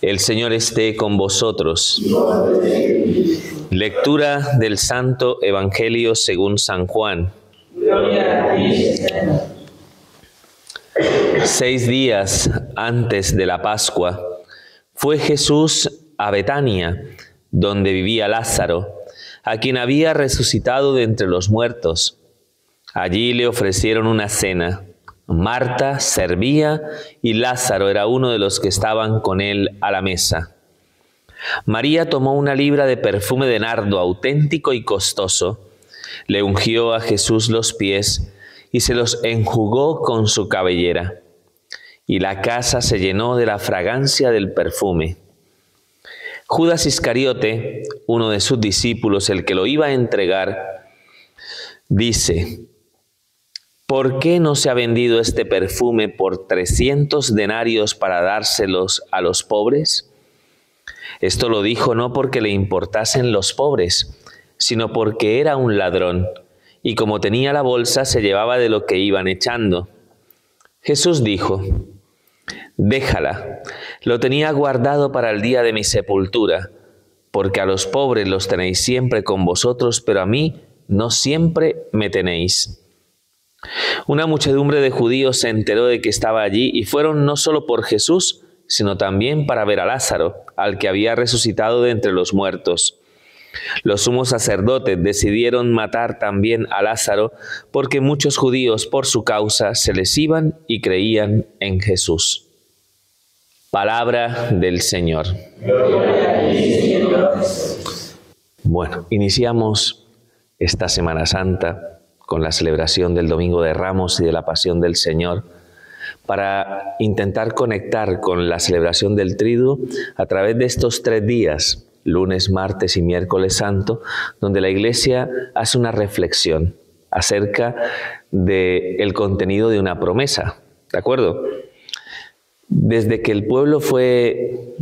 El Señor esté con vosotros. Lectura del Santo Evangelio según San Juan. 6 días antes de la Pascua, fue Jesús a Betania, donde vivía Lázaro, a quien había resucitado de entre los muertos. Allí le ofrecieron una cena. Marta servía y Lázaro era uno de los que estaban con él a la mesa. María tomó una libra de perfume de nardo auténtico y costoso, le ungió a Jesús los pies y se los enjugó con su cabellera. Y la casa se llenó de la fragancia del perfume. Judas Iscariote, uno de sus discípulos, el que lo iba a entregar, dice: ¿por qué no se ha vendido este perfume por 300 denarios para dárselos a los pobres? Esto lo dijo no porque le importasen los pobres, sino porque era un ladrón, y como tenía la bolsa, se llevaba de lo que iban echando. Jesús dijo: déjala, lo tenía guardado para el día de mi sepultura, porque a los pobres los tenéis siempre con vosotros, pero a mí no siempre me tenéis. Una muchedumbre de judíos se enteró de que estaba allí y fueron no solo por Jesús, sino también para ver a Lázaro, al que había resucitado de entre los muertos. Los sumos sacerdotes decidieron matar también a Lázaro porque muchos judíos por su causa se les iban y creían en Jesús. Palabra del Señor. Bueno, iniciamos esta Semana Santa con la celebración del Domingo de Ramos y de la Pasión del Señor, para intentar conectar con la celebración del Triduo a través de estos 3 días, lunes, martes y miércoles santo, donde la Iglesia hace una reflexión acerca del contenido de una promesa, ¿de acuerdo? Desde que el pueblo fue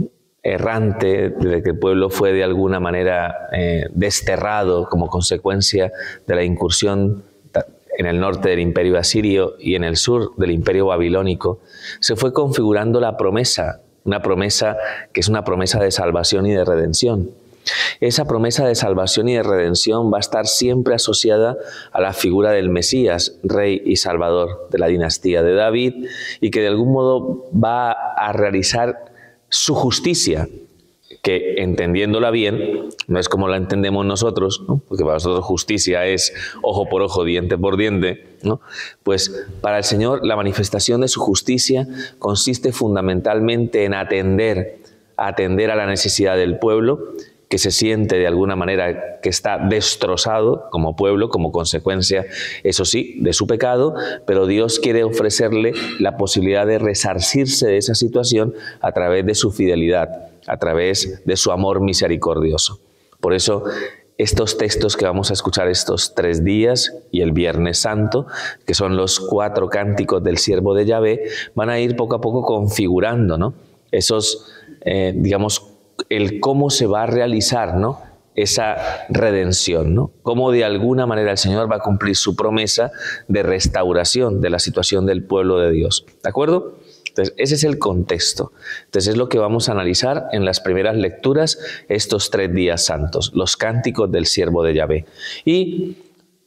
errante, desde que el pueblo fue de alguna manera desterrado como consecuencia de la incursión en el norte del imperio asirio y en el sur del imperio babilónico, se fue configurando la promesa, una promesa que es una promesa de salvación y de redención. Esa promesa de salvación y de redención va a estar siempre asociada a la figura del Mesías, Rey y Salvador de la dinastía de David, y que de algún modo va a realizar su justicia, que entendiéndola bien, no es como la entendemos nosotros, ¿no? Porque para nosotros justicia es ojo por ojo, diente por diente, ¿no? Pues para el Señor la manifestación de su justicia consiste fundamentalmente en atender a la necesidad del pueblo, que se siente de alguna manera que está destrozado como pueblo, como consecuencia, eso sí, de su pecado, pero Dios quiere ofrecerle la posibilidad de resarcirse de esa situación a través de su fidelidad, a través de su amor misericordioso. Por eso, estos textos que vamos a escuchar estos 3 días y el Viernes Santo, que son los 4 cánticos del siervo de Yahvé, van a ir poco a poco configurando, ¿no? Esos, digamos, el cómo se va a realizar, ¿no?, esa redención, ¿no? Cómo de alguna manera el Señor va a cumplir su promesa de restauración de la situación del pueblo de Dios. ¿De acuerdo? Entonces, ese es el contexto. Entonces, es lo que vamos a analizar en las primeras lecturas estos 3 días santos, los cánticos del siervo de Yahvé. Y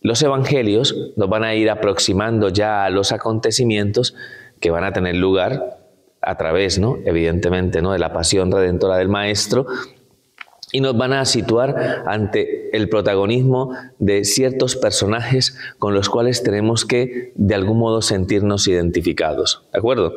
los evangelios nos van a ir aproximando ya a los acontecimientos que van a tener lugar a través, ¿no?, evidentemente, ¿no?, de la pasión redentora del Maestro, y nos van a situar ante el protagonismo de ciertos personajes con los cuales tenemos que, de algún modo, sentirnos identificados. ¿De acuerdo?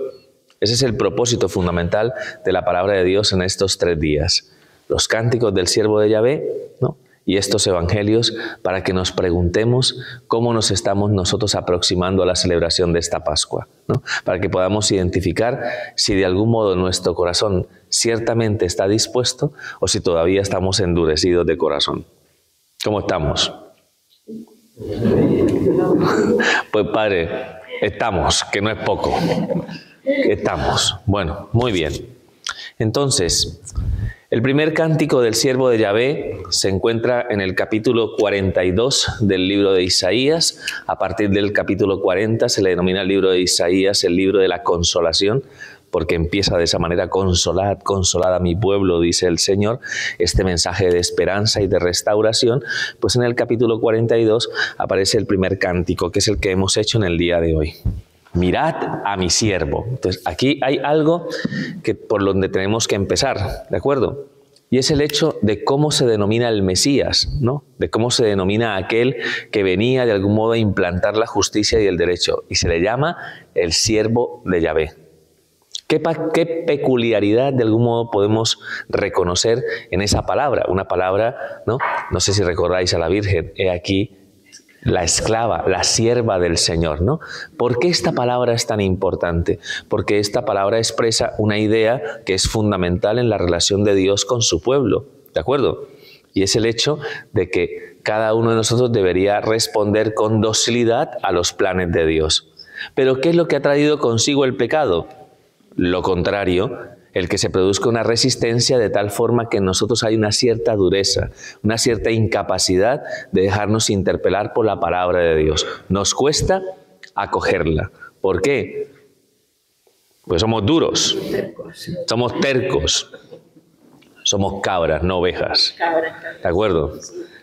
Ese es el propósito fundamental de la palabra de Dios en estos 3 días. Los cánticos del siervo de Yahvé, ¿no?, y estos evangelios, para que nos preguntemos cómo nos estamos nosotros aproximando a la celebración de esta Pascua, ¿no? Para que podamos identificar si de algún modo nuestro corazón ciertamente está dispuesto o si todavía estamos endurecidos de corazón. ¿Cómo estamos? Pues Padre, estamos, que no es poco. Estamos. Bueno, muy bien. Entonces, el primer cántico del siervo de Yahvé se encuentra en el capítulo 42 del libro de Isaías. A partir del capítulo 40 se le denomina el libro de Isaías el libro de la consolación, porque empieza de esa manera: consolad, consolad a mi pueblo, dice el Señor, este mensaje de esperanza y de restauración. Pues en el capítulo 42 aparece el primer cántico, que es el que hemos hecho en el día de hoy. Mirad a mi siervo. Entonces, aquí hay algo que por donde tenemos que empezar, ¿de acuerdo? Y es el hecho de cómo se denomina el Mesías, ¿no? De cómo se denomina aquel que venía de algún modo a implantar la justicia y el derecho. Y se le llama el siervo de Yahvé. ¿Qué peculiaridad de algún modo podemos reconocer en esa palabra? Una palabra, ¿no? No sé si recordáis a la Virgen, he aquí la esclava, la sierva del Señor, ¿no? ¿Por qué esta palabra es tan importante? Porque esta palabra expresa una idea que es fundamental en la relación de Dios con su pueblo, ¿de acuerdo? Y es el hecho de que cada uno de nosotros debería responder con docilidad a los planes de Dios. ¿Pero qué es lo que ha traído consigo el pecado? Lo contrario, el que se produzca una resistencia de tal forma que en nosotros hay una cierta dureza, una cierta incapacidad de dejarnos interpelar por la palabra de Dios. Nos cuesta acogerla. ¿Por qué? Pues somos duros, somos tercos, somos cabras, no ovejas. ¿De acuerdo?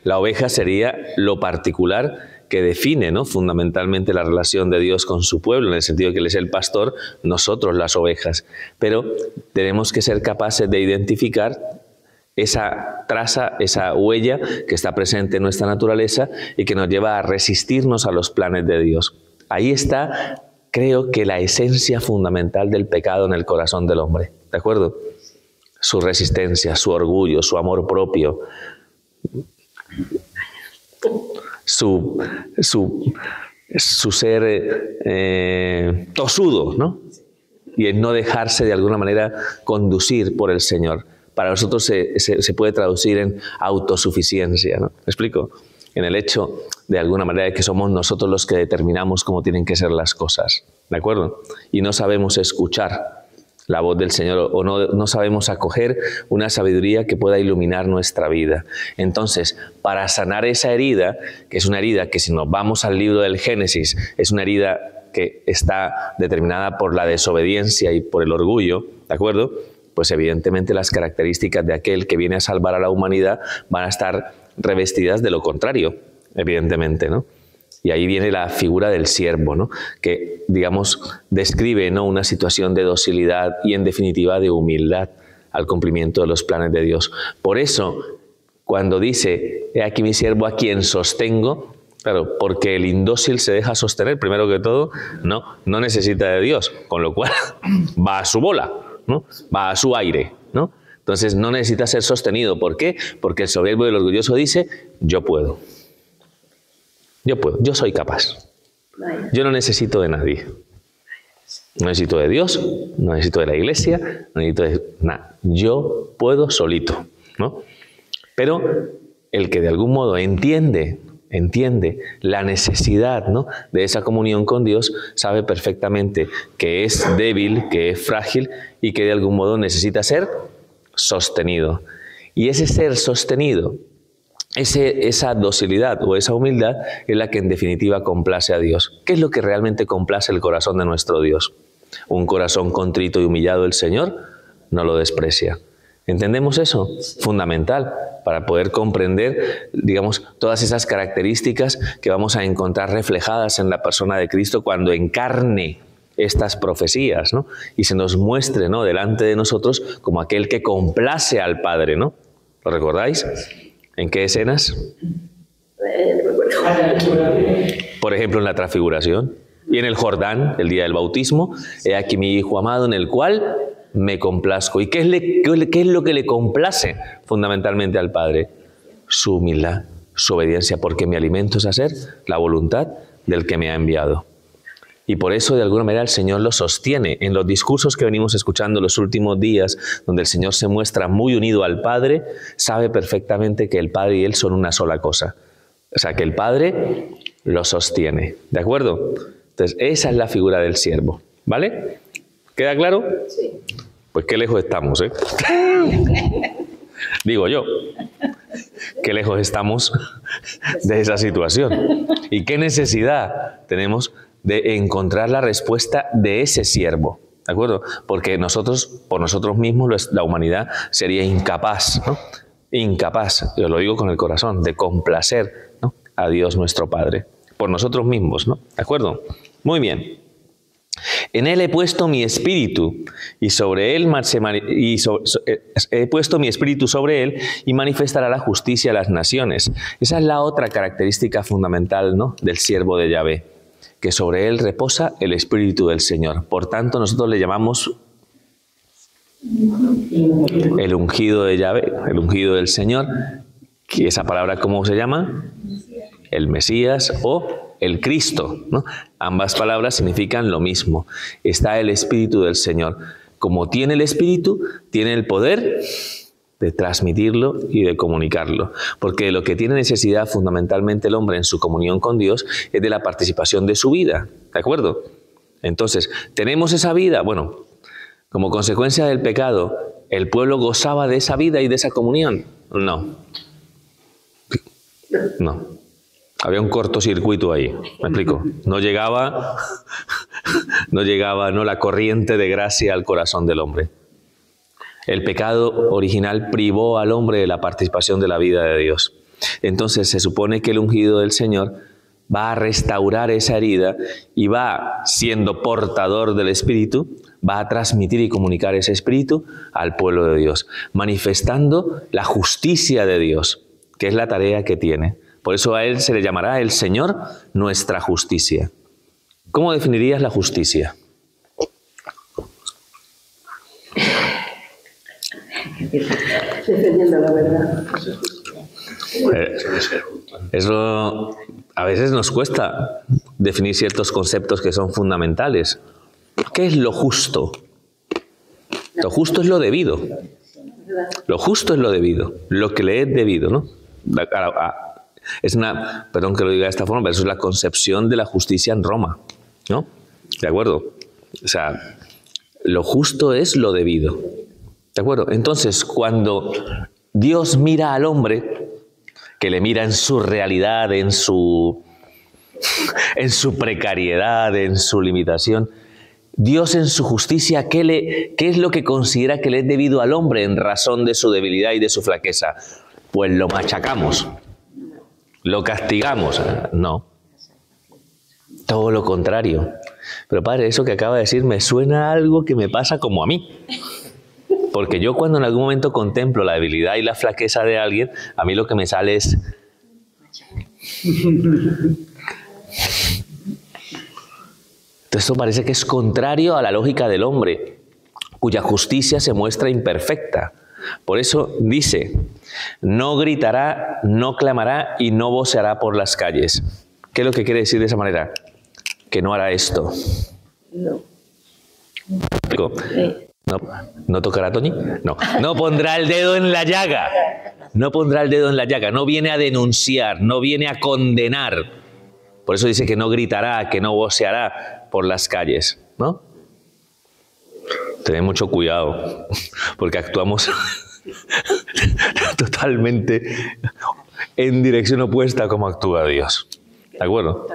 La oveja sería lo particular que define, ¿no?, fundamentalmente la relación de Dios con su pueblo, en el sentido de que Él es el pastor, nosotros las ovejas. Pero tenemos que ser capaces de identificar esa traza, esa huella que está presente en nuestra naturaleza y que nos lleva a resistirnos a los planes de Dios. Ahí está, creo que, la esencia fundamental del pecado en el corazón del hombre, ¿de acuerdo? Su resistencia, su orgullo, su amor propio, su ser tosudo, ¿no? Y el no dejarse de alguna manera conducir por el Señor. Para nosotros se puede traducir en autosuficiencia, ¿no? ¿Me explico? En el hecho, de alguna manera, de que somos nosotros los que determinamos cómo tienen que ser las cosas, ¿de acuerdo? Y no sabemos escuchar la voz del Señor, o no sabemos acoger una sabiduría que pueda iluminar nuestra vida. Entonces, para sanar esa herida, que es una herida que, si nos vamos al libro del Génesis, es una herida que está determinada por la desobediencia y por el orgullo, ¿de acuerdo? Pues evidentemente las características de aquel que viene a salvar a la humanidad van a estar revestidas de lo contrario, evidentemente, ¿no? Y ahí viene la figura del siervo, ¿no?, que, digamos, describe, ¿no?, una situación de docilidad y, en definitiva, de humildad al cumplimiento de los planes de Dios. Por eso, cuando dice, he aquí mi siervo a quien sostengo, claro, porque el indócil se deja sostener, primero que todo, no necesita de Dios, con lo cual va a su bola, ¿no?, va a su aire, ¿no? Entonces no necesita ser sostenido. ¿Por qué? Porque el soberbio y el orgulloso dice, yo puedo. Yo puedo, yo soy capaz. Yo no necesito de nadie. No necesito de Dios, no necesito de la iglesia, no necesito de nada. Yo puedo solito, ¿no? Pero el que de algún modo entiende la necesidad, ¿no?, de esa comunión con Dios, sabe perfectamente que es débil, que es frágil y que de algún modo necesita ser sostenido. Y ese ser sostenido, esa docilidad o esa humildad es la que en definitiva complace a Dios. ¿Qué es lo que realmente complace el corazón de nuestro Dios? Un corazón contrito y humillado, el Señor no lo desprecia. ¿Entendemos eso? Fundamental para poder comprender, digamos, todas esas características que vamos a encontrar reflejadas en la persona de Cristo cuando encarne estas profecías, ¿no?, y se nos muestre, ¿no?, delante de nosotros como aquel que complace al Padre, ¿no? ¿Lo recordáis? ¿En qué escenas? Por ejemplo, en la transfiguración y en el Jordán, el día del bautismo. He aquí mi Hijo amado en el cual me complazco. ¿Y qué es lo que le complace fundamentalmente al Padre? Su humildad, su obediencia, porque mi alimento es hacer la voluntad del que me ha enviado. Y por eso, de alguna manera, el Señor lo sostiene. En los discursos que venimos escuchando los últimos días, donde el Señor se muestra muy unido al Padre, sabe perfectamente que el Padre y Él son una sola cosa. O sea, que el Padre lo sostiene. ¿De acuerdo? Entonces, esa es la figura del siervo. ¿Vale? ¿Queda claro? Sí. Pues qué lejos estamos, ¿eh? Digo yo. Qué lejos estamos de esa situación. Y qué necesidad tenemos de encontrar la respuesta de ese siervo. ¿de acuerdo? Porque nosotros, por nosotros mismos, la humanidad sería incapaz, ¿no? Incapaz, yo lo digo con el corazón, de complacer, ¿no?, a Dios nuestro Padre, por nosotros mismos, ¿no? ¿De acuerdo? Muy bien. En él he puesto mi espíritu y sobre él he puesto mi espíritu sobre él y manifestará la justicia a las naciones. Esa es la otra característica fundamental, ¿no?, del siervo de Yahvé, que sobre él reposa el espíritu del Señor. Por tanto, nosotros le llamamos el ungido de Yahvé, el ungido del Señor. ¿Y esa palabra cómo se llama? El Mesías o el Cristo, ¿no? Ambas palabras significan lo mismo. Está el Espíritu del Señor. Como tiene el Espíritu, tiene el poder de transmitirlo y de comunicarlo. Porque lo que tiene necesidad fundamentalmente el hombre en su comunión con Dios es de la participación de su vida. ¿De acuerdo? Entonces, ¿tenemos esa vida? Bueno, como consecuencia del pecado, ¿el pueblo gozaba de esa vida y de esa comunión? No. No. Había un cortocircuito ahí, ¿me explico? No llegaba la corriente de gracia al corazón del hombre. El pecado original privó al hombre de la participación de la vida de Dios. Entonces se supone que el ungido del Señor va a restaurar esa herida y va, siendo portador del Espíritu, va a transmitir y comunicar ese Espíritu al pueblo de Dios, manifestando la justicia de Dios, que es la tarea que tiene. Por eso a él se le llamará el Señor nuestra justicia. ¿Cómo definirías la justicia? Defendiendo la verdad. Eso a veces nos cuesta definir ciertos conceptos que son fundamentales. ¿Qué es lo justo? Lo justo es lo debido. Lo justo es lo debido, lo que le es debido, ¿no? Es una, perdón que lo diga de esta forma, pero eso es la concepción de la justicia en Roma, ¿no? ¿De acuerdo? O sea, lo justo es lo debido. ¿De acuerdo? Entonces, cuando Dios mira al hombre, que le mira en su realidad, en su precariedad, en su limitación, Dios en su justicia, ¿qué es lo que considera que le es debido al hombre en razón de su debilidad y de su flaqueza? Pues lo machacamos. ¿Lo castigamos? No. Todo lo contrario. Pero padre, eso que acaba de decir me suena a algo que me pasa como a mí. Porque yo cuando en algún momento contemplo la debilidad y la flaqueza de alguien, a mí lo que me sale es... Entonces esto parece que es contrario a la lógica del hombre, cuya justicia se muestra imperfecta. Por eso dice, no gritará, no clamará y no voceará por las calles. ¿Qué es lo que quiere decir de esa manera? Que no hará esto. No. ¿No tocará a Toñi? No. No pondrá el dedo en la llaga. No pondrá el dedo en la llaga. No viene a denunciar, no viene a condenar. Por eso dice que no gritará, que no voceará por las calles, ¿no? Tened mucho cuidado, porque actuamos totalmente en dirección opuesta a como actúa Dios. ¿De acuerdo?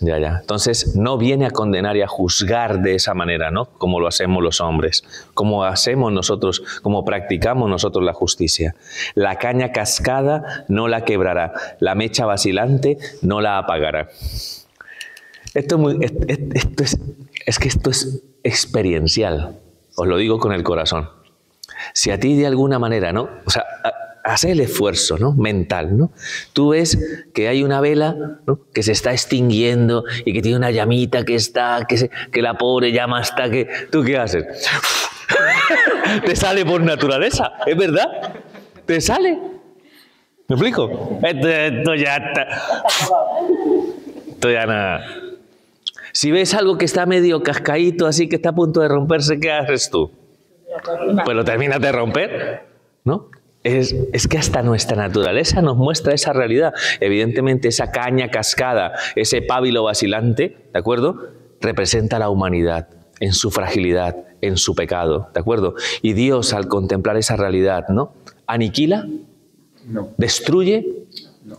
Ya. Entonces, no viene a condenar y a juzgar de esa manera, ¿no? Como lo hacemos los hombres, como hacemos nosotros, como practicamos nosotros la justicia. La caña cascada no la quebrará, la mecha vacilante no la apagará. Esto es experiencial, os lo digo con el corazón. Si a ti de alguna manera, ¿no? O sea, hace el esfuerzo, ¿no?, mental, ¿no? Tú ves que hay una vela, ¿no?, que se está extinguiendo y que tiene una llamita que la pobre llama hasta que... ¿Tú qué haces? Te sale por naturaleza, ¿es verdad? Te sale. ¿Me explico? Esto ya está... Esto ya nada... Si ves algo que está medio cascaíto, así que está a punto de romperse, ¿qué haces tú? Pues lo terminas de romper, ¿no? Es que hasta nuestra naturaleza nos muestra esa realidad. Evidentemente esa caña cascada, ese pábilo vacilante, ¿de acuerdo?, representa a la humanidad en su fragilidad, en su pecado, ¿de acuerdo? Y Dios, al contemplar esa realidad, ¿no?, ¿aniquila? No. ¿Destruye?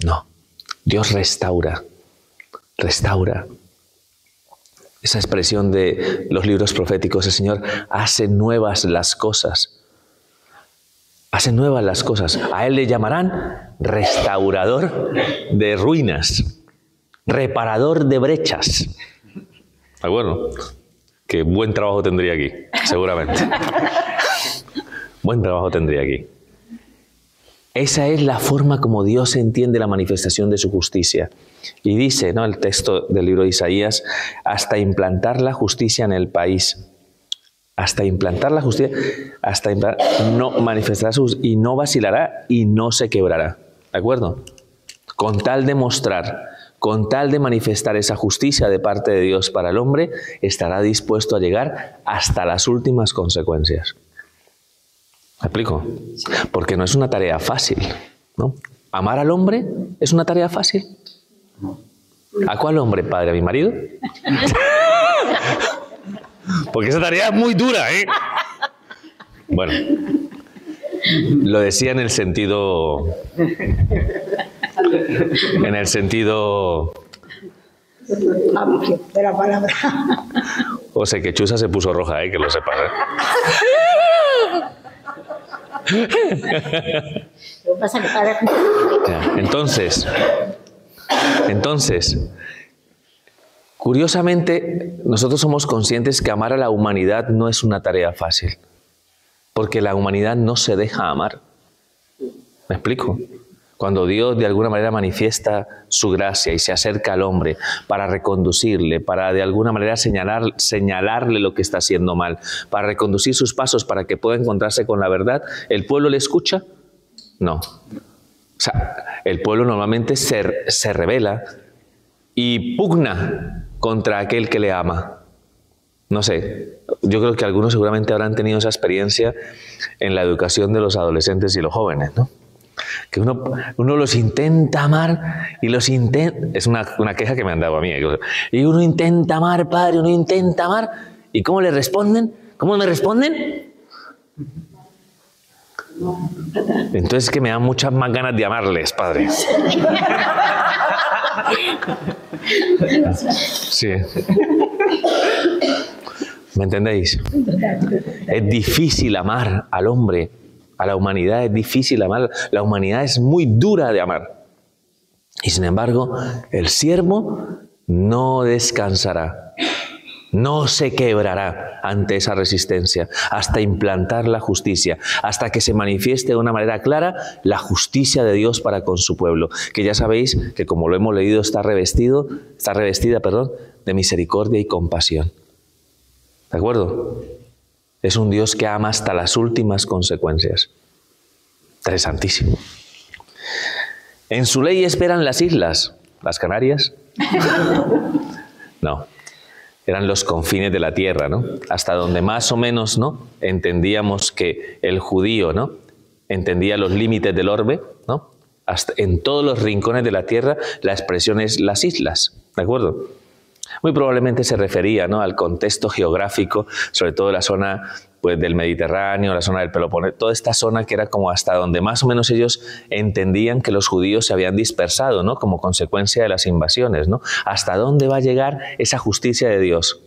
No. Dios restaura. Restaura. Esa expresión de los libros proféticos, el Señor hace nuevas las cosas. Hace nuevas las cosas. A Él le llamarán restaurador de ruinas, reparador de brechas. ¿De acuerdo? Que buen trabajo tendría aquí, seguramente. Buen trabajo tendría aquí. Esa es la forma como Dios entiende la manifestación de su justicia. Y dice, ¿no?, el texto del libro de Isaías, hasta implantar la justicia en el país. Hasta implantar la justicia, no manifestará su justicia y no vacilará y no se quebrará. ¿De acuerdo? Con tal de mostrar, con tal de manifestar esa justicia de parte de Dios para el hombre, estará dispuesto a llegar hasta las últimas consecuencias. ¿Me explico? Porque no es una tarea fácil, ¿no? ¿Amar al hombre es una tarea fácil? ¿A cuál hombre, padre? ¿A mi marido? Porque esa tarea es muy dura, ¿eh? Bueno, lo decía en el sentido... En el sentido... amplio de la palabra. O sea, que Chusa se puso roja, que lo sepas, Lo que pasa es que para... Entonces, curiosamente, nosotros somos conscientes que amar a la humanidad no es una tarea fácil, porque la humanidad no se deja amar. ¿Me explico? Cuando Dios de alguna manera manifiesta su gracia y se acerca al hombre para reconducirle, para de alguna manera señalarle lo que está haciendo mal, para reconducir sus pasos para que pueda encontrarse con la verdad, ¿el pueblo le escucha? No. O sea, el pueblo normalmente se rebela y pugna contra aquel que le ama. No sé, yo creo que algunos seguramente habrán tenido esa experiencia en la educación de los adolescentes y los jóvenes, ¿no? Que uno los intenta amar y los intenta... Es una queja que me han dado a mí. Y uno intenta amar, padre, uno intenta amar. ¿Y cómo le responden? ¿Cómo me responden? Entonces es que me dan muchas más ganas de amarles, padre. Sí. ¿Me entendéis? Es difícil amar al hombre. A la humanidad es difícil amar. La humanidad es muy dura de amar. Y sin embargo, el siervo no descansará, no se quebrará ante esa resistencia, hasta implantar la justicia, hasta que se manifieste de una manera clara la justicia de Dios para con su pueblo, que ya sabéis que, como lo hemos leído, está revestida, de misericordia y compasión. ¿De acuerdo? Es un Dios que ama hasta las últimas consecuencias. Interesantísimo. En su ley esperan las islas. ¿Las Canarias? No. Eran los confines de la tierra, ¿no? Hasta donde más o menos, ¿no?, entendíamos que el judío, ¿no?, entendía los límites del orbe, ¿no? Hasta en todos los rincones de la tierra la expresión es las islas. ¿De acuerdo? Muy probablemente se refería, ¿no?, al contexto geográfico, sobre todo la zona, pues, del Mediterráneo, la zona del Peloponeso, toda esta zona que era como hasta donde más o menos ellos entendían que los judíos se habían dispersado, ¿no?, como consecuencia de las invasiones, ¿no? ¿Hasta dónde va a llegar esa justicia de Dios?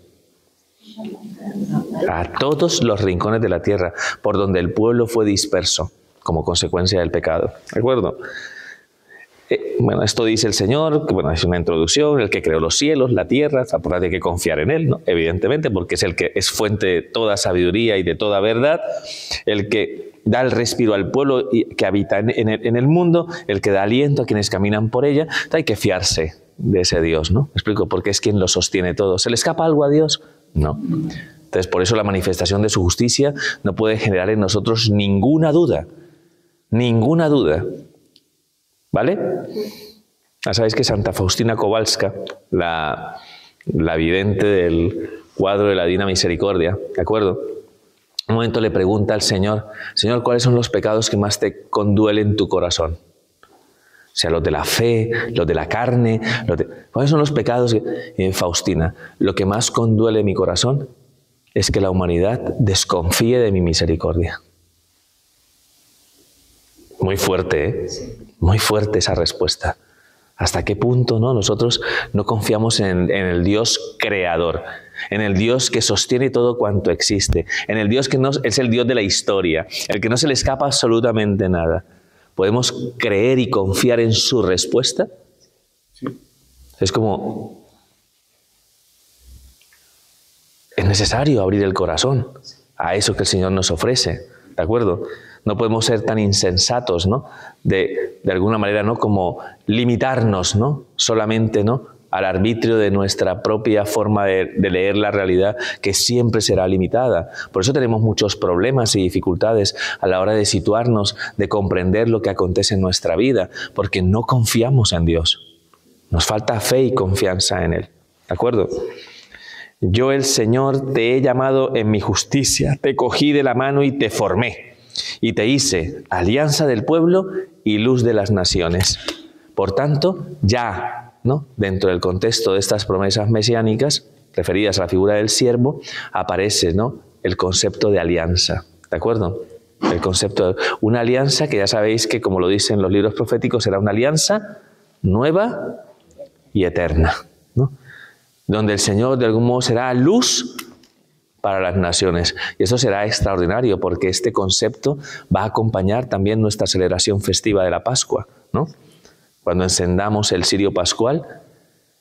A todos los rincones de la tierra, por donde el pueblo fue disperso como consecuencia del pecado. ¿De acuerdo? Bueno, esto dice el Señor, que, bueno, es una introducción, el que creó los cielos, la tierra, hay que confiar en Él, ¿no?, evidentemente, porque es el que es fuente de toda sabiduría y de toda verdad, el que da el respiro al pueblo que habita en el mundo, el que da aliento a quienes caminan por ella. Entonces hay que fiarse de ese Dios, ¿no? ¿Me explico? Porque es quien lo sostiene todo. ¿Se le escapa algo a Dios? No. Entonces, por eso la manifestación de su justicia no puede generar en nosotros ninguna duda. Ninguna duda. ¿Vale? Ya sabéis que Santa Faustina Kowalska, la vidente del cuadro de la Divina Misericordia, ¿de acuerdo? Un momento le pregunta al Señor, Señor, ¿cuáles son los pecados que más te conduelen tu corazón? O sea, los de la fe, los de la carne, ¿cuáles son los pecados? Faustina, lo que más conduele mi corazón es que la humanidad desconfíe de mi misericordia. Muy fuerte, ¿eh? Muy fuerte esa respuesta. ¿Hasta qué punto, no, nosotros no confiamos en el Dios creador? en el Dios que sostiene todo cuanto existe, en el Dios que es el Dios de la historia, el que no se le escapa absolutamente nada. ¿Podemos creer y confiar en su respuesta? Sí. Es como... Es necesario abrir el corazón a eso que el Señor nos ofrece, ¿de acuerdo? No podemos ser tan insensatos, ¿no? De alguna manera, ¿no? Como limitarnos, ¿no? Solamente, ¿no? Al arbitrio de nuestra propia forma de leer la realidad, que siempre será limitada. Por eso tenemos muchos problemas y dificultades a la hora de situarnos, de comprender lo que acontece en nuestra vida, porque no confiamos en Dios. Nos falta fe y confianza en Él, ¿de acuerdo? Yo, el Señor, te he llamado en mi justicia, te cogí de la mano y te formé, y te hice alianza del pueblo y luz de las naciones. Por tanto, ya, ¿no? Dentro del contexto de estas promesas mesiánicas, referidas a la figura del siervo, aparece, ¿no? El concepto de alianza, ¿de acuerdo? El concepto de una alianza que ya sabéis que, como lo dicen los libros proféticos, será una alianza nueva y eterna, ¿no? Donde el Señor de algún modo será luz para las naciones. Y eso será extraordinario porque este concepto va a acompañar también nuestra celebración festiva de la Pascua, ¿no? Cuando encendamos el cirio pascual,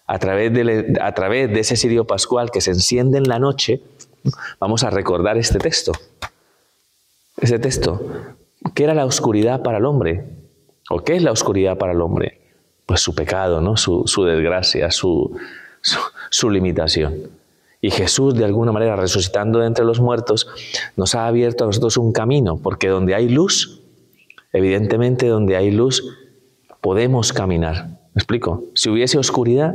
a través de ese cirio pascual que se enciende en la noche, vamos a recordar este texto. Ese texto. ¿Qué era la oscuridad para el hombre? ¿O qué es la oscuridad para el hombre? Pues su pecado, ¿no? Su desgracia, su limitación. Y Jesús, de alguna manera, resucitando de entre los muertos, nos ha abierto a nosotros un camino, porque donde hay luz, evidentemente donde hay luz, podemos caminar. ¿Me explico? Si hubiese oscuridad,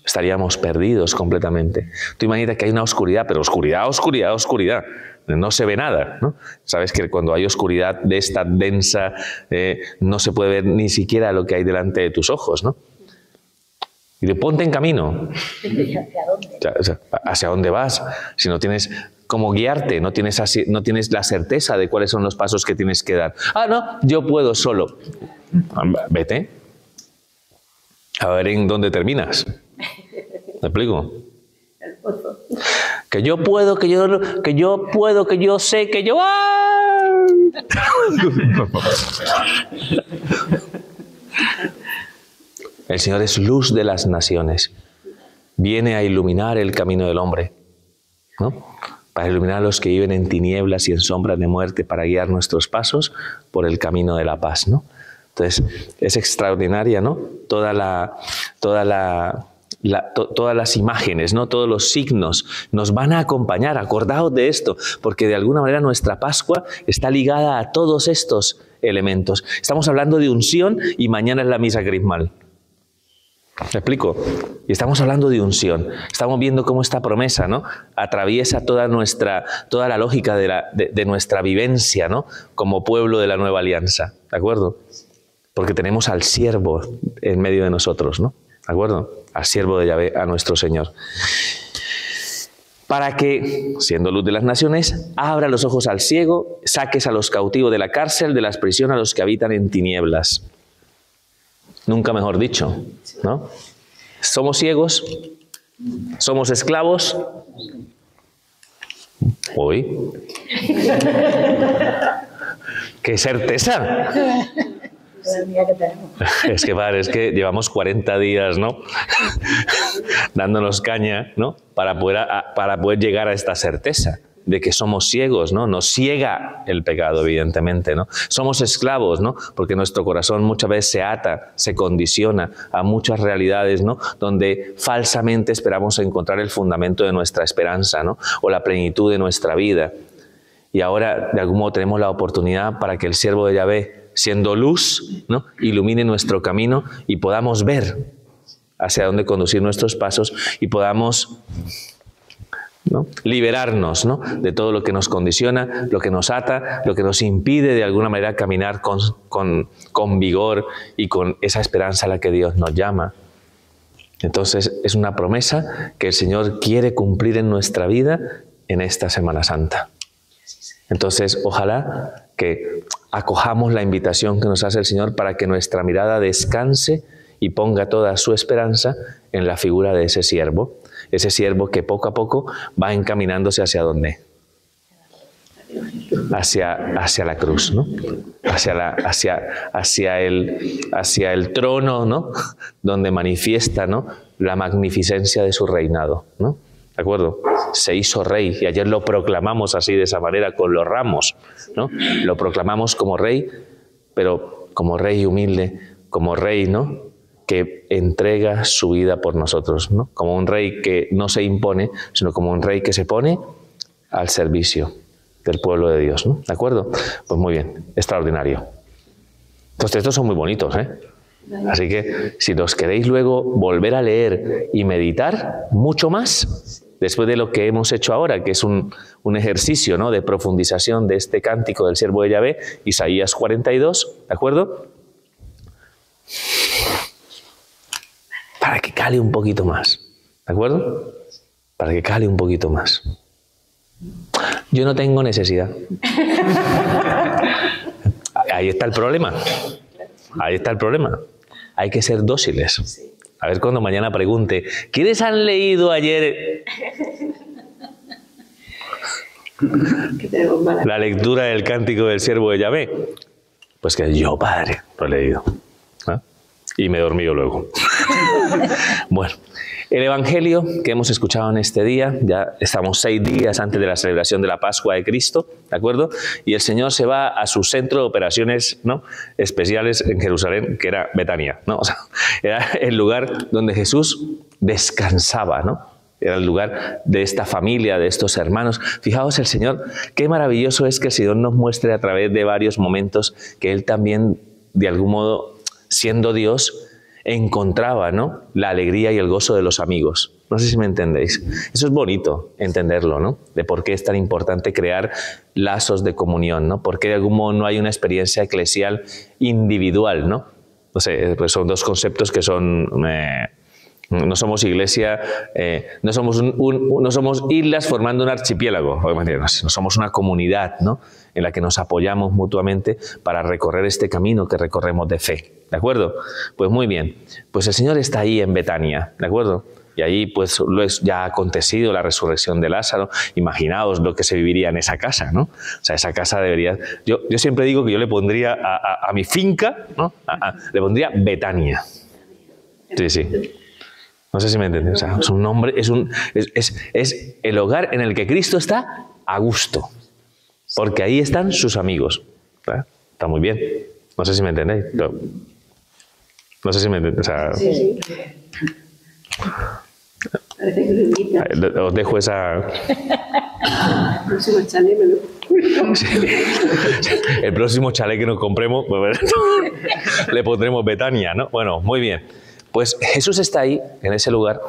estaríamos perdidos completamente. Tú imaginas que hay una oscuridad, pero oscuridad, oscuridad, oscuridad. No se ve nada, ¿no? Sabes que cuando hay oscuridad de esta densa, no se puede ver ni siquiera lo que hay delante de tus ojos, ¿no? Y de ponte en camino. ¿Hacia dónde? O sea, ¿hacia dónde vas? Si no tienes cómo guiarte, no tienes la certeza de cuáles son los pasos que tienes que dar. Ah, no, yo puedo solo. Vete. A ver en dónde terminas. ¿Me explico? Que yo puedo, que yo sé, que yo... El Señor es luz de las naciones. Viene a iluminar el camino del hombre, ¿no? Para iluminar a los que viven en tinieblas y en sombras de muerte, para guiar nuestros pasos por el camino de la paz, ¿no? Entonces, es extraordinaria, ¿no? Todas las imágenes, ¿no? Todos los signos nos van a acompañar. Acordaos de esto, porque de alguna manera nuestra Pascua está ligada a todos estos elementos. Estamos hablando de unción y mañana es la misa crismal. ¿Me explico? Y estamos hablando de unción. Estamos viendo cómo esta promesa, ¿no? Atraviesa toda la lógica de nuestra vivencia, ¿no? Como pueblo de la nueva alianza. ¿De acuerdo? Porque tenemos al siervo en medio de nosotros, ¿no? ¿De acuerdo? Al siervo de Yahvé, a nuestro Señor. Para que, siendo luz de las naciones, abra los ojos al ciego, saques a los cautivos de la cárcel, de las prisiones a los que habitan en tinieblas. Nunca mejor dicho, ¿no? Somos ciegos, somos esclavos. Uy. ¡Qué certeza! Es que, padre, es que llevamos 40 días, ¿no? Dándonos caña, ¿no? Para poder llegar a esta certeza de que somos ciegos, ¿no? Nos ciega el pecado, evidentemente, ¿no? Somos esclavos, ¿no? Porque nuestro corazón muchas veces se ata, se condiciona a muchas realidades, ¿no? Donde falsamente esperamos encontrar el fundamento de nuestra esperanza, ¿no? O la plenitud de nuestra vida. Y ahora, de algún modo, tenemos la oportunidad para que el siervo de Yahvé, siendo luz, ¿no? Ilumine nuestro camino y podamos ver hacia dónde conducir nuestros pasos y podamos, ¿no? Liberarnos, ¿no? De todo lo que nos condiciona, lo que nos ata, lo que nos impide de alguna manera caminar con vigor y con esa esperanza a la que Dios nos llama. Entonces es una promesa que el Señor quiere cumplir en nuestra vida en esta Semana Santa. Entonces ojalá que acojamos la invitación que nos hace el Señor para que nuestra mirada descanse y ponga toda su esperanza en la figura de ese siervo que poco a poco va encaminándose hacia dónde, hacia la cruz, ¿no? hacia el trono, ¿no? Donde manifiesta, ¿no? La magnificencia de su reinado, ¿no? ¿De acuerdo? Se hizo rey y ayer lo proclamamos así, de esa manera, con los ramos, ¿no? Lo proclamamos como rey, pero como rey humilde, como rey, ¿no? Que entrega su vida por nosotros, ¿no? Como un rey que no se impone, sino como un rey que se pone al servicio del pueblo de Dios, ¿no? ¿De acuerdo? Pues muy bien, extraordinario. Estos textos son muy bonitos, ¿eh? Así que si los queréis luego volver a leer y meditar mucho más, después de lo que hemos hecho ahora, que es un ejercicio, ¿no? De profundización de este cántico del siervo de Yahvé, Isaías 42, ¿de acuerdo? Para que cale un poquito más, ¿de acuerdo? Para que cale un poquito más. Yo no tengo necesidad. Ahí está el problema. Ahí está el problema. Hay que ser dóciles. A ver cuando mañana pregunte, ¿quiénes han leído ayer la lectura del cántico del siervo de Yahvé? Pues que yo, padre, lo he leído. ¿Ah? Y me he dormido luego. Bueno, el Evangelio que hemos escuchado en este día, ya estamos 6 días antes de la celebración de la Pascua de Cristo, ¿de acuerdo? Y el Señor se va a su centro de operaciones, ¿no? Especiales en Jerusalén, que era Betania, ¿no? O sea, era el lugar donde Jesús descansaba, ¿no? Era el lugar de esta familia, de estos hermanos. Fijaos el Señor, qué maravilloso es que el Señor nos muestre a través de varios momentos que Él también, de algún modo, siendo Dios, encontraba, ¿no? La alegría y el gozo de los amigos. No sé si me entendéis. Eso es bonito entenderlo, ¿no? De por qué es tan importante crear lazos de comunión, ¿no? Porque de algún modo no hay una experiencia eclesial individual, ¿no? No sé, pues son dos conceptos que son... no somos iglesia, no somos islas formando un archipiélago, no somos una comunidad, ¿no? En la que nos apoyamos mutuamente para recorrer este camino que recorremos de fe, ¿de acuerdo? Pues muy bien, pues el Señor está ahí en Betania, ¿de acuerdo? Y ahí pues ya ha acontecido la resurrección de Lázaro. Imaginaos lo que se viviría en esa casa, ¿no? O sea, esa casa debería... Yo siempre digo que yo le pondría a mi finca, ¿no? Le pondría Betania. Sí, sí. No sé si me entiendes. O sea, es un nombre, es el hogar en el que Cristo está a gusto. Porque ahí están sus amigos. ¿Verdad? Está muy bien. No sé si me entendéis. No sé si me entendéis. O sea, sí. Os dejo esa... El próximo chalet que nos compremos, le pondremos Betania, ¿no? Bueno, muy bien. Pues Jesús está ahí, en ese lugar,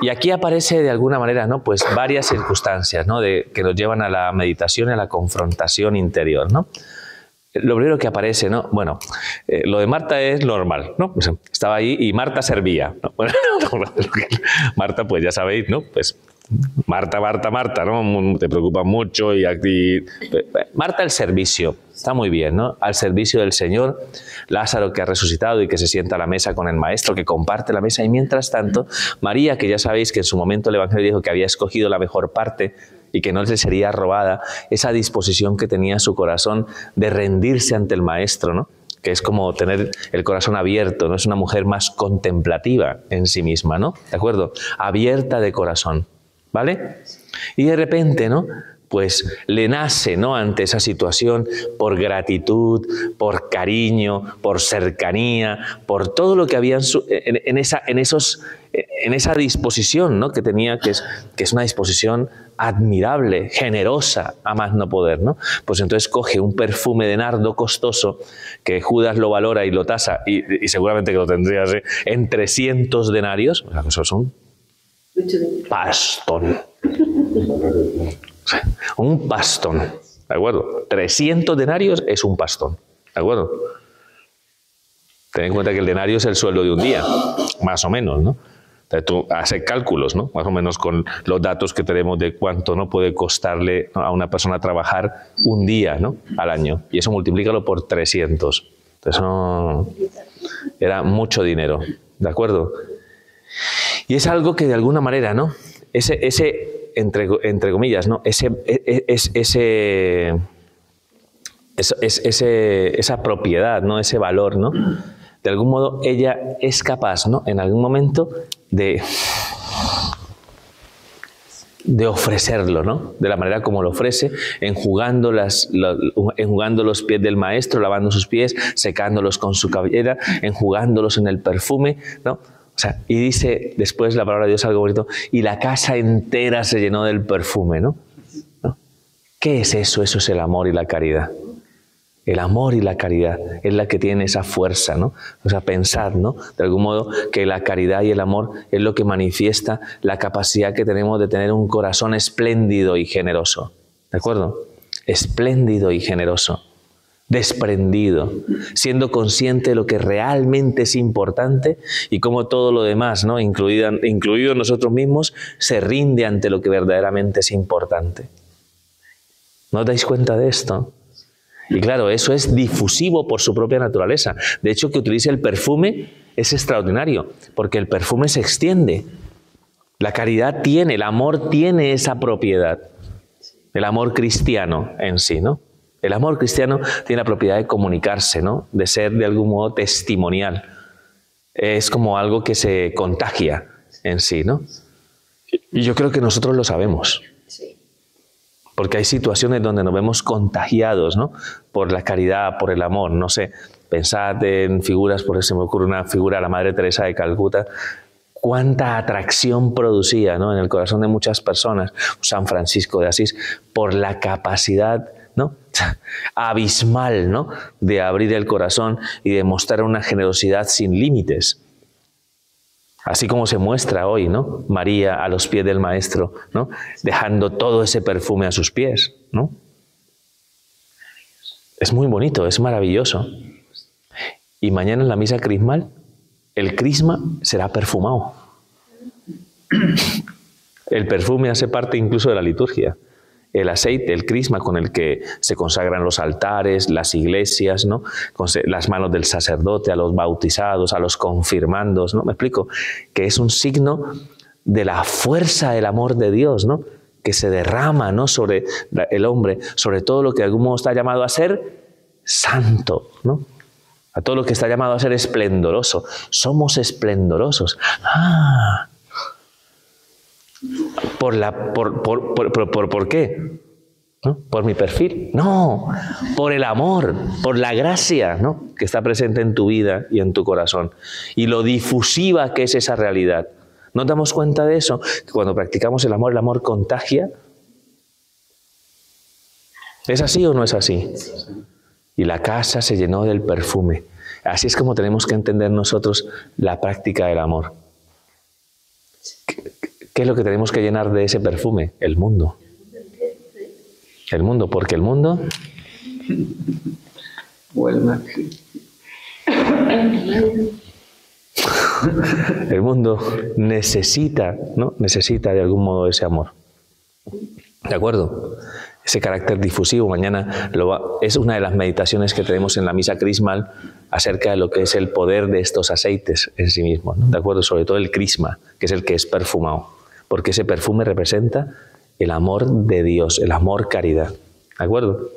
y aquí aparece de alguna manera, ¿no? Pues varias circunstancias, ¿no? Que nos llevan a la meditación y a la confrontación interior, ¿no? Lo primero que aparece, ¿no? Bueno, lo de Marta es normal, ¿no? Pues estaba ahí y Marta servía, ¿no? Bueno, Marta, pues ya sabéis, ¿no? Pues Marta, ¿no? Te preocupa mucho y aquí... Marta, el servicio. Está muy bien, ¿no? Al servicio del Señor. Lázaro, que ha resucitado y que se sienta a la mesa con el Maestro, que comparte la mesa. Y mientras tanto, María, que ya sabéis que en su momento el Evangelio dijo que había escogido la mejor parte y que no le sería robada, esa disposición que tenía su corazón de rendirse ante el Maestro, ¿no? Que es como tener el corazón abierto, ¿no? Es una mujer más contemplativa en sí misma, ¿no? ¿De acuerdo? Abierta de corazón, ¿vale? Y de repente, ¿no? Pues le nace, ¿no? Ante esa situación, por gratitud, por cariño, por cercanía, por todo lo que había en esa disposición, ¿no? Que tenía, que es una disposición admirable, generosa, a más no poder, ¿no? Pues entonces coge un perfume de nardo costoso que Judas lo valora y lo tasa, y seguramente que lo tendría en 300 denarios, o sea, eso es un pastón. Un pastón, ¿de acuerdo? 300 denarios es un pastón, ¿de acuerdo? Ten en cuenta que el denario es el sueldo de un día, más o menos, ¿no? Entonces tú haces cálculos, ¿no? Más o menos con los datos que tenemos de cuánto no puede costarle a una persona trabajar un día, ¿no? Al año. Y eso multiplícalo por 300. Entonces Era mucho dinero, ¿de acuerdo? Y es algo que de alguna manera, ¿no? Entre comillas, ¿no? Esa propiedad, ¿no? Ese valor, ¿no? De algún modo ella es capaz, ¿no? En algún momento de ofrecerlo, ¿no? De la manera como lo ofrece, enjugando los pies del maestro, lavando sus pies, secándolos con su cabellera, enjugándolos en el perfume, ¿no? O sea, y dice después la palabra de Dios algo bonito, y la casa entera se llenó del perfume, ¿no? ¿No? ¿Qué es eso? Eso es el amor y la caridad. El amor y la caridad es la que tiene esa fuerza, ¿no? O sea, pensad, ¿no? De algún modo que la caridad y el amor es lo que manifiesta la capacidad que tenemos de tener un corazón espléndido y generoso. ¿De acuerdo? Espléndido y generoso. Desprendido. Siendo consciente de lo que realmente es importante y cómo todo lo demás, ¿no? Incluido nosotros mismos, se rinde ante lo que verdaderamente es importante. ¿No os dais cuenta de esto? Y claro, eso es difusivo por su propia naturaleza. De hecho, que utilice el perfume es extraordinario, porque el perfume se extiende. La caridad tiene, el amor tiene esa propiedad. El amor cristiano en sí, ¿no? El amor cristiano tiene la propiedad de comunicarse, ¿no? De ser de algún modo testimonial. Es como algo que se contagia en sí, ¿no? Y yo creo que nosotros lo sabemos. Porque hay situaciones donde nos vemos contagiados, ¿no? Por la caridad, por el amor, no sé. Pensad en figuras, por eso se me ocurre una figura, la Madre Teresa de Calcuta, cuánta atracción producía, ¿no? En el corazón de muchas personas, San Francisco de Asís, por la capacidad, ¿no? Abismal, ¿no? De abrir el corazón y de mostrar una generosidad sin límites. Así como se muestra hoy, ¿no? María a los pies del Maestro, ¿no? Dejando todo ese perfume a sus pies, ¿no? Es muy bonito, es maravilloso. Y mañana en la misa crismal, el crisma será perfumado. El perfume hace parte incluso de la liturgia. El aceite, el crisma con el que se consagran los altares, las iglesias, ¿no? Con las manos del sacerdote, a los bautizados, a los confirmandos, ¿no? Me explico, que es un signo de la fuerza del amor de Dios, ¿no? Que se derrama, ¿no? Sobre el hombre, sobre todo lo que de algún modo está llamado a ser santo, ¿no? A todo lo que está llamado a ser esplendoroso. Somos esplendorosos. ¡Ah! ¿Por qué? ¿No? ¿Por mi perfil? No, por el amor, por la gracia, ¿no? Que está presente en tu vida y en tu corazón. Y lo difusiva que es esa realidad. ¿Nos damos cuenta de eso? Que cuando practicamos el amor contagia. ¿Es así o no es así? Y la casa se llenó del perfume. Así es como tenemos que entender nosotros la práctica del amor. ¿Qué es lo que tenemos que llenar de ese perfume? El mundo. El mundo, porque el mundo... El mundo necesita, ¿no? Necesita de algún modo ese amor. ¿De acuerdo? Ese carácter difusivo. Mañana es una de las meditaciones que tenemos en la misa crismal acerca de lo que es el poder de estos aceites en sí mismos, ¿no? ¿De acuerdo? Sobre todo el crisma, que es el que es perfumado. Porque ese perfume representa el amor de Dios, el amor caridad. ¿De acuerdo?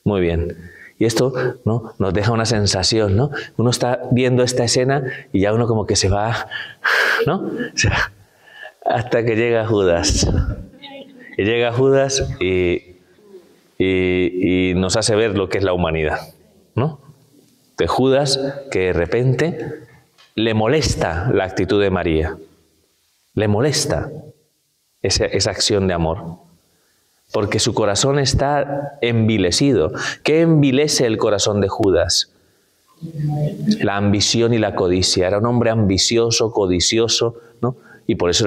Muy bien. Y esto, ¿no? Nos deja una sensación, ¿no? Uno está viendo esta escena y ya uno como que se va, ¿no? O sea, hasta que llega Judas. Y llega Judas y nos hace ver lo que es la humanidad, ¿no? De Judas, que de repente le molesta la actitud de María. Le molesta esa acción de amor. Porque su corazón está envilecido. ¿Qué envilece el corazón de Judas? La ambición y la codicia. Era un hombre ambicioso, codicioso, ¿no? Y por eso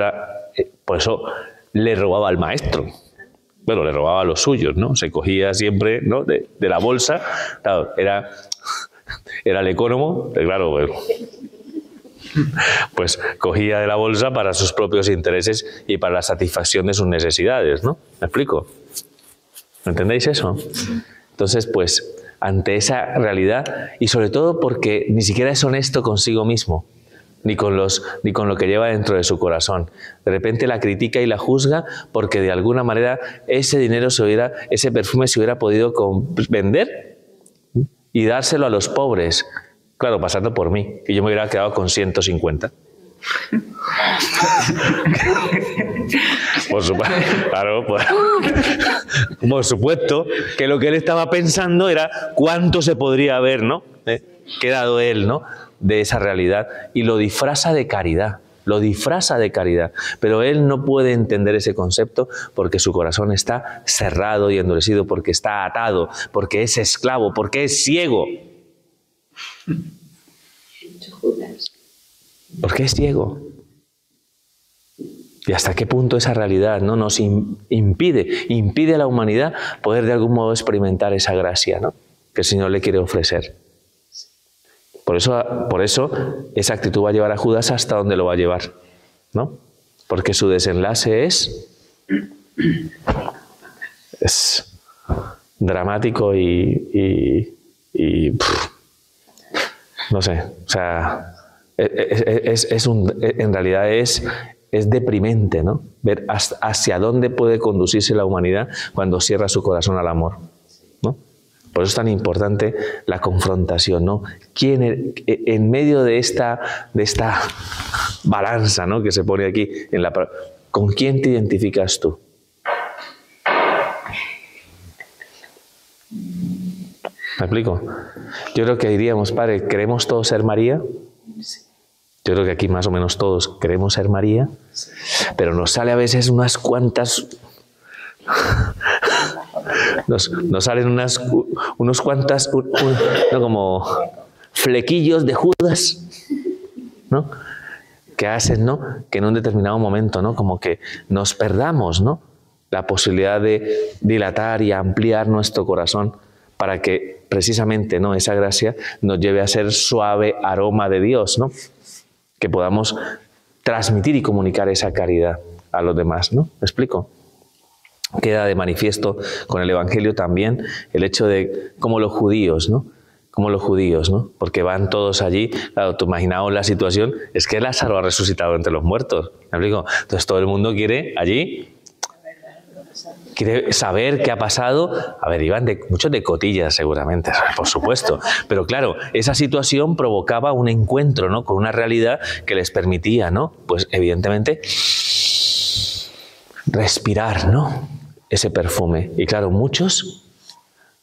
le robaba al maestro. Bueno, le robaba a los suyos, ¿no? Se cogía siempre, ¿no? de la bolsa. Claro, era el ecónomo, claro, bueno, pues cogía de la bolsa para sus propios intereses y para la satisfacción de sus necesidades, ¿no? ¿Me explico? ¿Entendéis eso? Entonces, pues, ante esa realidad, y sobre todo porque ni siquiera es honesto consigo mismo, ni con lo que lleva dentro de su corazón. De repente la critica y la juzga porque de alguna manera ese perfume se hubiera podido vender y dárselo a los pobres. Claro, pasando por mí, y yo me hubiera quedado con 150. Por supuesto que lo que él estaba pensando era cuánto se podría haber, ¿no? Quedado él, ¿no? De esa realidad, y lo disfraza de caridad, pero él no puede entender ese concepto porque su corazón está cerrado y endurecido, porque está atado, porque es esclavo, porque es ciego. Porque es ciego. ¿Y hasta qué punto esa realidad, ¿no?, nos impide a la humanidad poder de algún modo experimentar esa gracia, ¿no?, que el Señor le quiere ofrecer? Por eso esa actitud va a llevar a Judas hasta donde lo va a llevar, ¿no? Porque su desenlace es dramático no sé, o sea, en realidad es deprimente, ¿no?, ver hacia dónde puede conducirse la humanidad cuando cierra su corazón al amor, ¿no? Por eso es tan importante la confrontación, ¿no? ¿Quién, en medio de esta balanza, ¿no?, que se pone aquí, ¿con quién te identificas tú? ¿Me explico? Yo creo que diríamos, Padre, ¿queremos todos ser María? Yo creo que aquí más o menos todos queremos ser María, pero nos sale a veces unas cuantas... Nos salen unos cuantas, ¿no?, como flequillos de Judas, ¿no?, que hacen, ¿no?, que en un determinado momento, ¿no?, como que nos perdamos, ¿no?, la posibilidad de dilatar y ampliar nuestro corazón para que precisamente, ¿no?, esa gracia nos lleve a ser suave aroma de Dios, ¿no?, que podamos transmitir y comunicar esa caridad a los demás, ¿no? ¿Me explico? Queda de manifiesto con el Evangelio también el hecho de cómo los judíos, ¿no? Porque van todos allí. Claro, tú imaginaos la situación, es que Lázaro ha resucitado entre los muertos, ¿me explico? Entonces todo el mundo quiere allí, quiere saber qué ha pasado. A ver, iban muchos de cotillas seguramente, por supuesto, pero claro, esa situación provocaba un encuentro, ¿no?, con una realidad que les permitía, ¿no?, pues evidentemente respirar, ¿no?, ese perfume. Y claro, muchos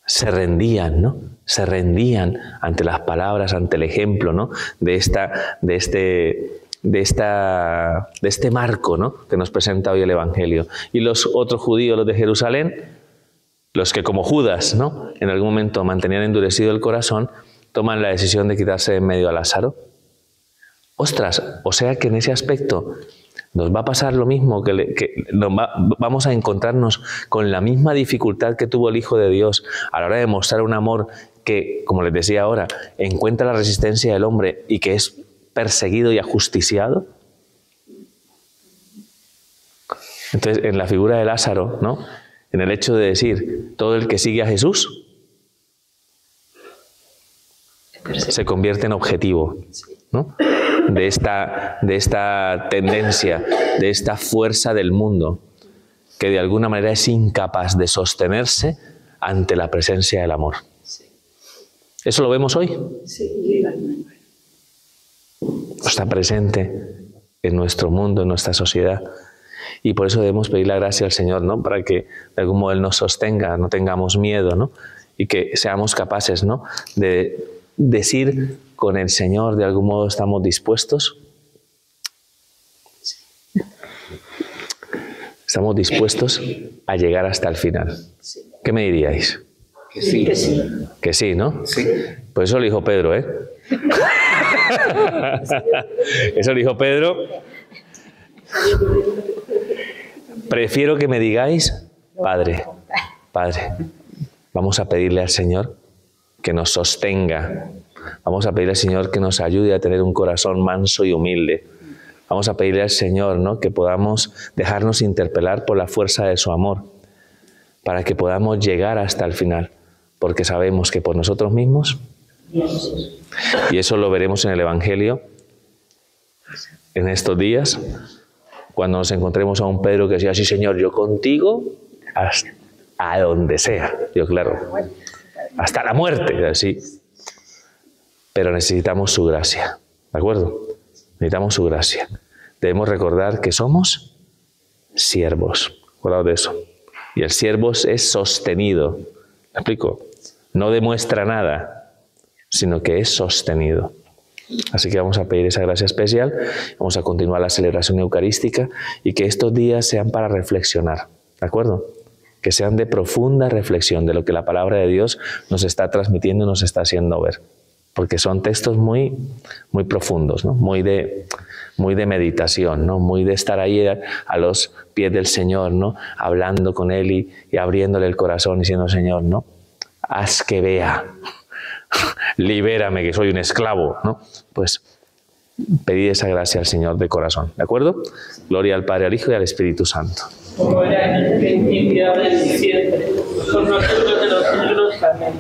se rendían, ¿no?, se rendían ante las palabras, ante el ejemplo, ¿no?, de este marco, ¿no?, que nos presenta hoy el Evangelio. Y los otros judíos, los de Jerusalén, los que como Judas, ¿no?, en algún momento mantenían endurecido el corazón, toman la decisión de quitarse de en medio a Lázaro. Ostras, o sea que en ese aspecto nos va a pasar lo mismo, vamos a encontrarnos con la misma dificultad que tuvo el Hijo de Dios a la hora de mostrar un amor que, como les decía ahora, encuentra la resistencia del hombre y que es perseguido y ajusticiado. Entonces, en la figura de Lázaro, ¿no?, en el hecho de decir, todo el que sigue a Jesús se convierte en objetivo, ¿no?, de esta tendencia, de esta fuerza del mundo, que de alguna manera es incapaz de sostenerse ante la presencia del amor. ¿Eso lo vemos hoy? Sí. Está presente en nuestro mundo, en nuestra sociedad. Y por eso debemos pedir la gracia al Señor, ¿no?, para que de algún modo Él nos sostenga, no tengamos miedo, ¿no?, y que seamos capaces, ¿no?, de decir con el Señor, de algún modo estamos dispuestos. Estamos dispuestos a llegar hasta el final. ¿Qué me diríais? Que sí. Que sí. Que sí, ¿no? Sí. Pues eso lo dijo Pedro, ¿eh? Eso lo dijo Pedro. Prefiero que me digáis, Padre, vamos a pedirle al Señor que nos sostenga. Vamos a pedirle al Señor que nos ayude a tener un corazón manso y humilde. Vamos a pedirle al Señor, ¿no?, que podamos dejarnos interpelar por la fuerza de su amor, para que podamos llegar hasta el final. porque sabemos que por nosotros mismos, y eso lo veremos en el Evangelio en estos días, cuando nos encontremos a un Pedro que decía, sí Señor, yo contigo hasta a donde sea. Yo, claro, hasta la muerte, así. Pero necesitamos su gracia, ¿de acuerdo? Necesitamos su gracia. Debemos recordar que somos siervos. Acordaos de eso. Y el siervo es sostenido. ¿Me explico? No demuestra nada, sino que es sostenido. Así que vamos a pedir esa gracia especial, vamos a continuar la celebración eucarística y que estos días sean para reflexionar, ¿de acuerdo? Que sean de profunda reflexión de lo que la palabra de Dios nos está transmitiendo y nos está haciendo ver. Porque son textos muy profundos, ¿no? Muy de meditación, ¿no? Muy de estar ahí a los pies del Señor, ¿no? Hablando con Él y abriéndole el corazón, diciendo, Señor, ¿no? Haz que vea, libérame que soy un esclavo, ¿no? Pues pedid esa gracia al Señor de corazón, ¿de acuerdo? Gloria al Padre, al Hijo y al Espíritu Santo. Como era en el principio, ahora y siempre, por los siglos de los siglos. Amén.